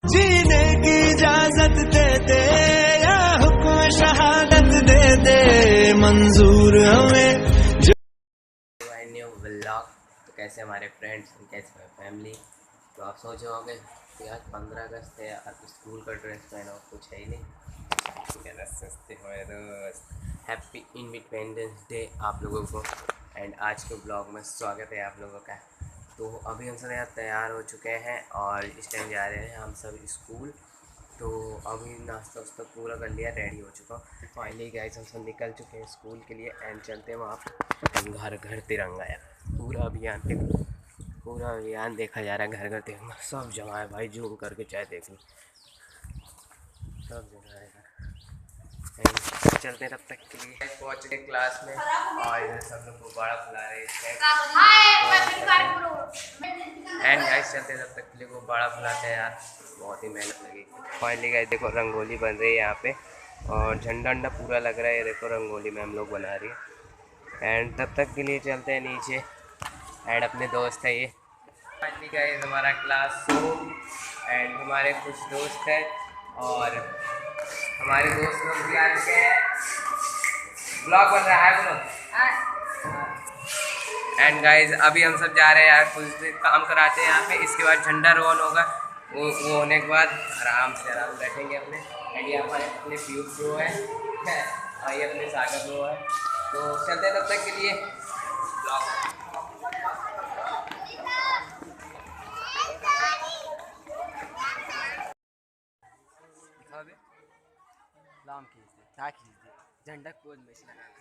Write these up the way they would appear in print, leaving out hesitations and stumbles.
जीने की इजाजत दे दे या हुक्म शहादत दे दे मंजूर हमें न्यू व्लॉग। तो कैसे हमारे फ्रेंड्स, कैसे हमारी फैमिली। तो आप सोच रहे होंगे कि आज 15 अगस्त है, आप स्कूल का ड्रेस पहनो, कुछ है ही नहीं। सस्ते हमारे दोस्त, हैप्पी इंडिपेंडेंस डे आप लोगों को। एंड आज के ब्लॉग में स्वागत है आप लोगों का। तो अभी हम सब यहाँ तैयार हो चुके हैं और इस टाइम जा रहे हैं हम सब स्कूल। तो अभी नाश्ता वास्ता पूरा कर लिया, रेडी हो चुका हूँ। फाइनली गाइस हम सब निकल चुके हैं स्कूल के लिए एंड चलते हैं वहाँ पर घर घर तिरंगा। यार पूरा अभियान देखा जा रहा है, घर घर तिरंगा सब जगह है भाई। जूम करके चाहे देख लो, सब जगह है। चलते हैं तब तक के लिए। पहुँच गए क्लास में और इधर सब लोग गुब्बारा फुला रहे हैं। एंड गाइस चलते हैं तब तक के लिए, गुब्बारा फुलाते हैं यार, बहुत ही मेहनत लगी। फाइनली गाइस देखो रंगोली बन रही है यहाँ पे और झंडा अंडा पूरा लग रहा है। ये देखो रंगोली मैम लोग बना रही है। एंड तब तक के लिए चलते हैं नीचे। एंड अपने दोस्त है ये। फाइनली गाइस हमारा क्लास एंड हमारे कुछ दोस्त हैं और हमारे दोस्त लोग भी आ चुके हैं। ब्लॉग बन रहा है बोलो। एंड गाइज अभी हम सब जा रहे हैं यार, कुछ देर काम कराते हैं यहाँ पे। इसके बाद झंडा रोहन होगा, वो होने के बाद आराम बैठेंगे अपने। एंड यहाँ पर अपने पीयूष ब्रो है और ये अपने सागर ब्रो है। तो चलते हैं तब तक के लिए ब्लॉग। लाम खींच दे, क्या खींच दे, झंडा कोल में से लगाना।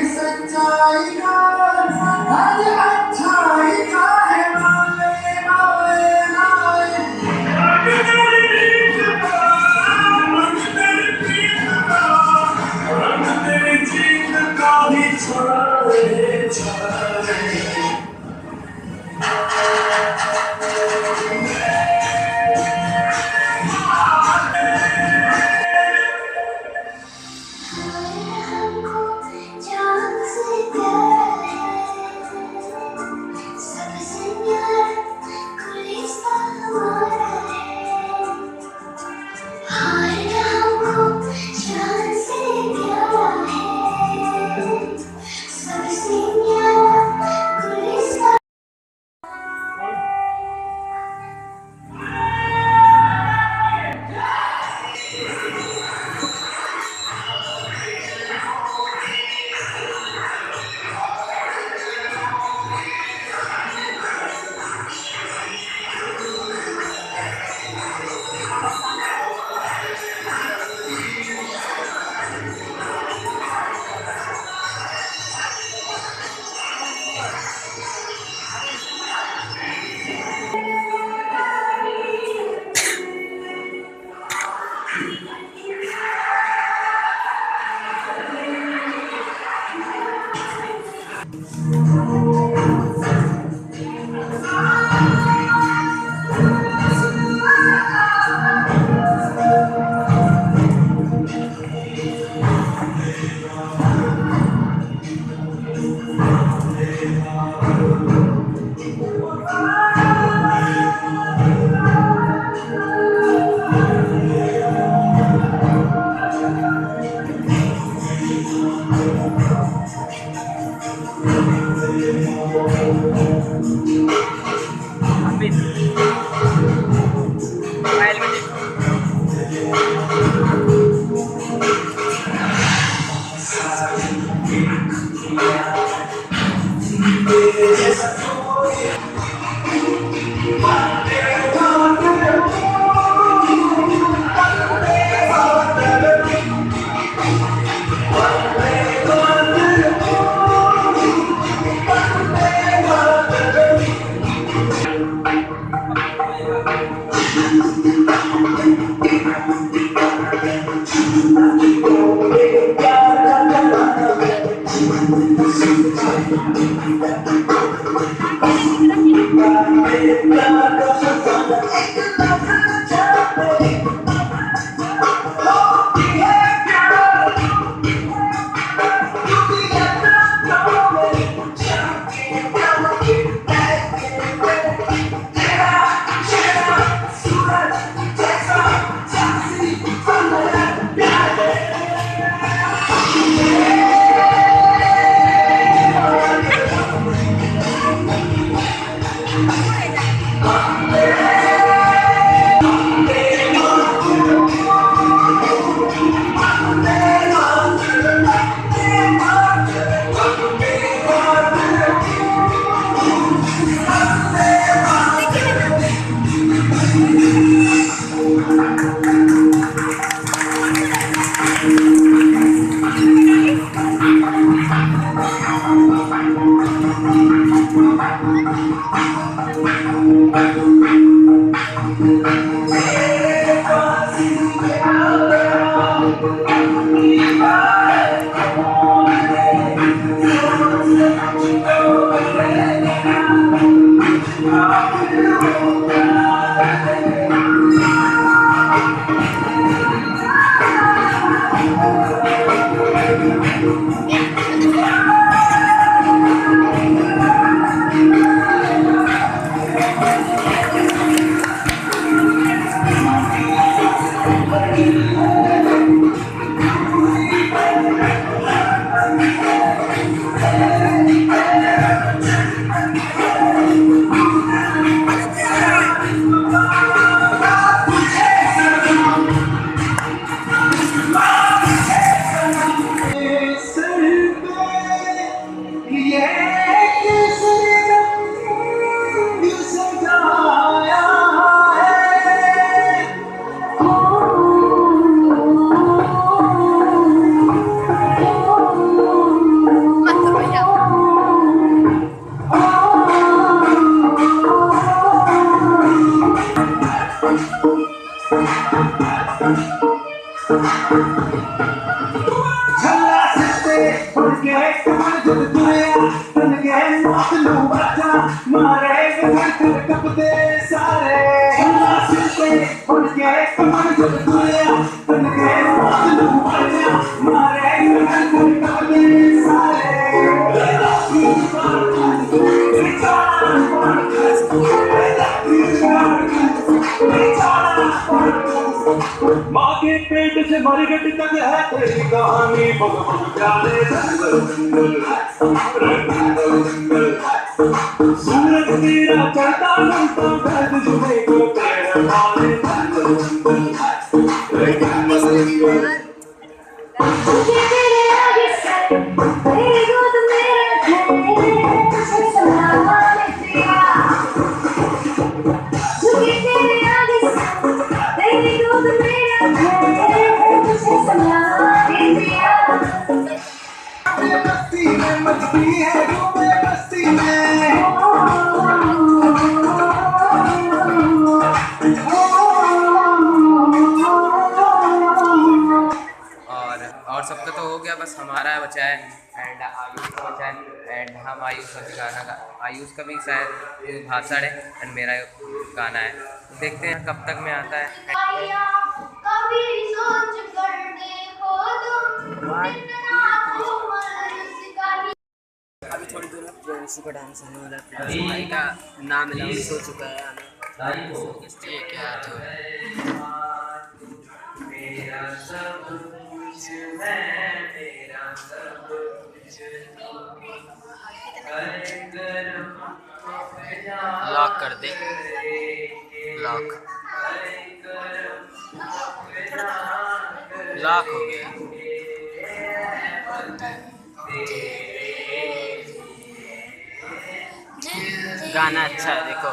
सच्चाई का आज अच्छाई का है माए माए माए तेरी जीत का भी छाए छाए झल्ला सिद्धे उनके कमर जल दुनिया उनके मातलू बचा मारे घंटे कपते सारे झल्ला सिद्धे उनके कमर जल दुनिया उनके मातलू बचा मारे घंटे कपते सारे माँ के पेट से मरगट तक है तेरी कहानी बग बग प्यारे जंगल जंगल जंगल सूरज तेरा चढ़ता बनता दर्द जुमे को तेरे मारे जंगल जंगल जंगल तेरे आगे से तेरी गोद मेरा तेरे तुझे सलाम तेरा झुके तेरे आगे से तेरी गोद मेरा तेरे तुझे सलाम तेरा बस्ती में मस्ती है डूबे बस्ती में और सबका तो हो गया, बस हमारा बचा है एंड आयुष का बचा है एंड हम आयुष का गाना का आयुष का भी शायद भाषण है एंड मेरा गाना है, देखते हैं कब तक में आता है। कभी सोच कर देखो तुम अभी थोड़ी देर में प्रियांशु का डांस आने वाला है। प्रियांशु भाई का नाम अनाउंस हो चुका है आना। ये क्या तो लॉक कर दे, लॉक लॉक हो गया। गाना अच्छा है, देखो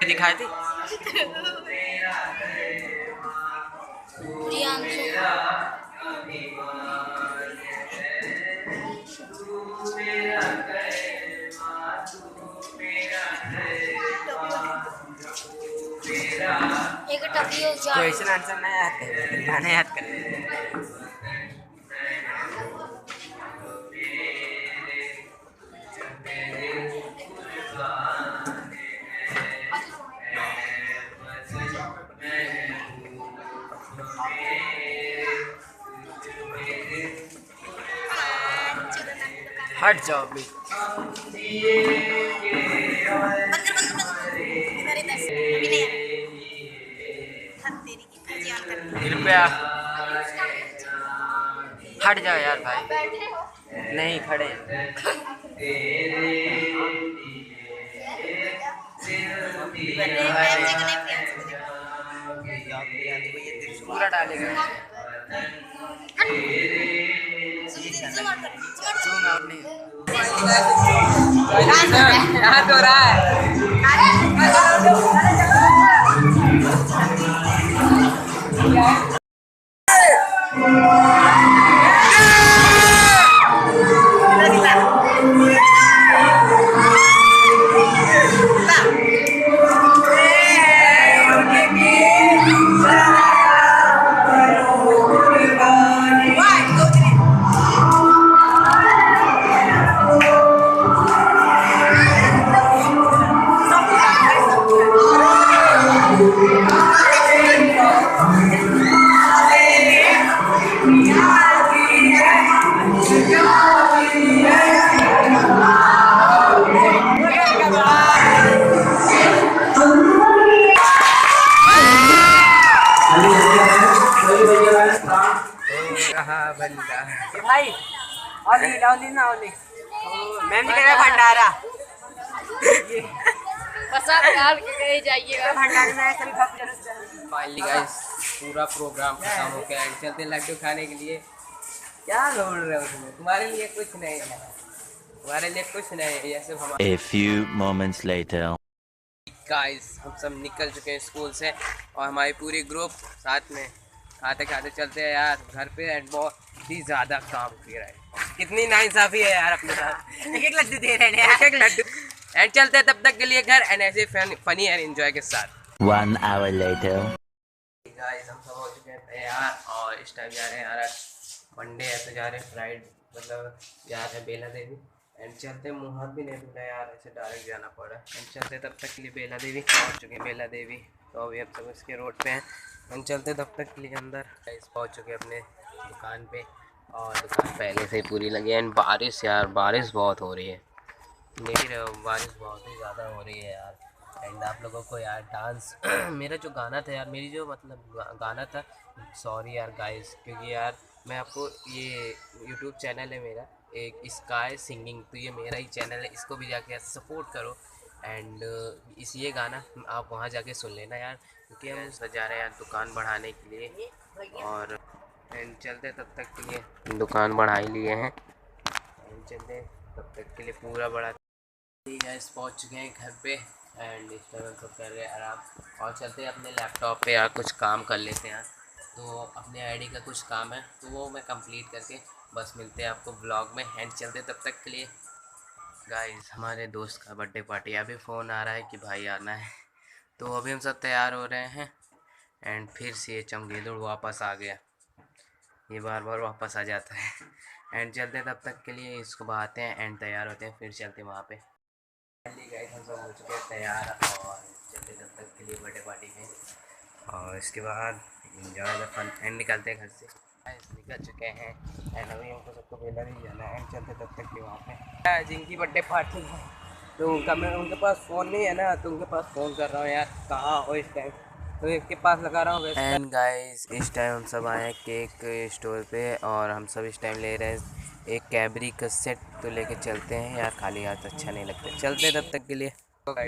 दिखाई थी क्वेश्चन आंसर नहीं आते, गाना याद कर। हट जाओ भी। कृपया हट जाओ यार भाई, नहीं खड़े पूरा डालेगा। यहाँ तो रहा है। भाई ओली ना ओली मैम जी कह भंडारा जाइएगा भंडारे में। फाइनली गाइस पूरा प्रोग्राम खत्म हो गया, चलते लड्डू खाने के लिए। क्या बोल रहे हो तुम्हें, तुम्हारे लिए कुछ नहीं है, तुम्हारे लिए कुछ नहीं है, ये सिर्फ हमारे। A few moments later. Guys हम सब निकल चुके हैं स्कूल से और हमारी पूरी ग्रुप साथ में खाते खाते चलते हैं यार घर पे। एंड बहुत ही ज़्यादा काम किया है, कितनी नाइंसाफ़ी है यार अपने साथ। एक एक लड्डू दे रहे हैं, एक एक लड्डू। एंड चलते हैं तब तक के लिए घर, एंड ऐसे फनी एंड एंजॉय के साथ। 1 hour later. गाइस हम सब हो चुके हैं तैयार और इस टाइम जा रहे हैं यार, मंडे है तो जा रहे हैं फ्राइड मतलब जा रहे हैं बेला देवी। एंड चलते हैं, मुँह हाथ भी नहीं धुला यार, ऐसे डायरेक्ट जाना पड़ा। एंड चलते तब तक के लिए बेला देवी पहुँच चुके हैं बेला देवी। तो अभी अब सब इसके रोड पे हैं। एंड चलते तब तक के लिए अंदर। गाइस पहुँच चुके हैं अपने दुकान पे और दुकान पहले से ही पूरी लगी है। एंड बारिश यार, बारिश बहुत हो रही है, देख ही रहे हो, बारिश बहुत ही ज़्यादा हो रही है यार। एंड आप लोगों को यार डांस मेरा जो गाना था यार, मेरी जो मतलब गाना था, सॉरी यार गाइस, क्योंकि यार मैं आपको ये यूट्यूब चैनल है मेरा एक स्काई सिंगिंग, तो ये मेरा ही चैनल है, इसको भी जाके सपोर्ट करो। एंड इस ये गाना आप वहाँ जाके सुन लेना यार, क्योंकि हम सजा रहे हैं यार दुकान बढ़ाने के लिए। और एंड चलते तब तक के लिए, दुकान बढ़ा ही लिए हैं। एंड चलते तब तक के लिए पूरा बड़ा गाइस पहुँच चुके हैं घर पे। एंड इस टाइम हम सब कर रहे हैं आराम और चलते हैं अपने लैपटॉप पे यार, कुछ काम कर लेते हैं यार। तो अपने आईडी का कुछ काम है तो वो मैं कंप्लीट करके बस मिलते हैं आपको ब्लॉग में। एंड चलते तब तक के लिए। गाइस हमारे दोस्त का बर्थडे पार्टी, अभी फ़ोन आ रहा है कि भाई आना है, तो अभी हम सब तैयार हो रहे हैं। एंड फिर से ये चमगेदड़ वापस आ गया, ये बार बार वापस आ जाता है। एंड चलते तब तक के लिए, इसको बहाते हैं एंड तैयार होते हैं, फिर चलते हैं वहाँ पे। गाइस हम सब हो चुके हैं तैयार और चलते तब तक के लिए बर्थडे पार्टी में। और इसके बाद एंजॉय द फन एंड निकलते हैं घर से। गाइस निकल चुके हैं एंड अभी हमको सबको बेला भी जाना है। एंड चलते तब तक के वहाँ पे जिनकी बर्थडे पार्टी है तो उनके पास फ़ोन नहीं है ना, तो उनके पास फ़ोन कर रहा हूँ यार, कहाँ हो इस टाइम, तो इसके पास लगा रहा हूँ। एंड गाइस इस टाइम हम सब आए हैं केक स्टोर पे और हम सब इस टाइम ले रहे हैं एक कैबरी का सेट, तो लेके चलते हैं यार, खाली हाथ अच्छा नहीं लगता, चलते हैं तब तक के लिए।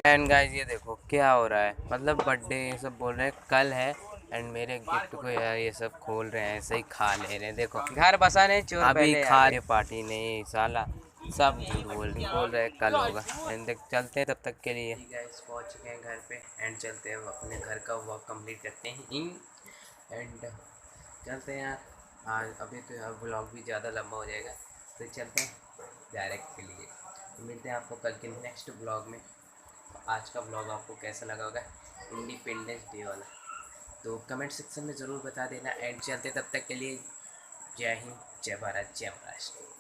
एंड गाइस ये देखो क्या हो रहा है, मतलब बर्थडे ये सब बोल रहे हैं कल है। एंड मेरे गिफ्ट को यार ये सब खोल रहे हैं, ऐसे ही खा ले रहे हैं। देखो घर बसा नहीं चोर, अभी खा रहे, पार्टी नहीं साला, सब झूठ बोल रहे हैं कल होगा। एंड देख चलते हैं तब तक के लिए। गाइस पहुंच चुके हैं घर पे एंड चलते हैं अपने घर का वर्क कंप्लीट करते हैं एंड चलते हैं यार। आज अभी तो यार व्लॉग भी ज़्यादा लंबा हो जाएगा, तो चलते हैं डायरेक्ट के लिए। तो मिलते हैं आपको कल के नेक्स्ट ब्लॉग में। आज का ब्लॉग आपको कैसा लगा होगा, इंडिपेंडेंस डे वाला, तो कमेंट सेक्शन में ज़रूर बता देना। एंड चलते तब तक के लिए, जय हिंद, जय भारत, जय महाराष्ट्र।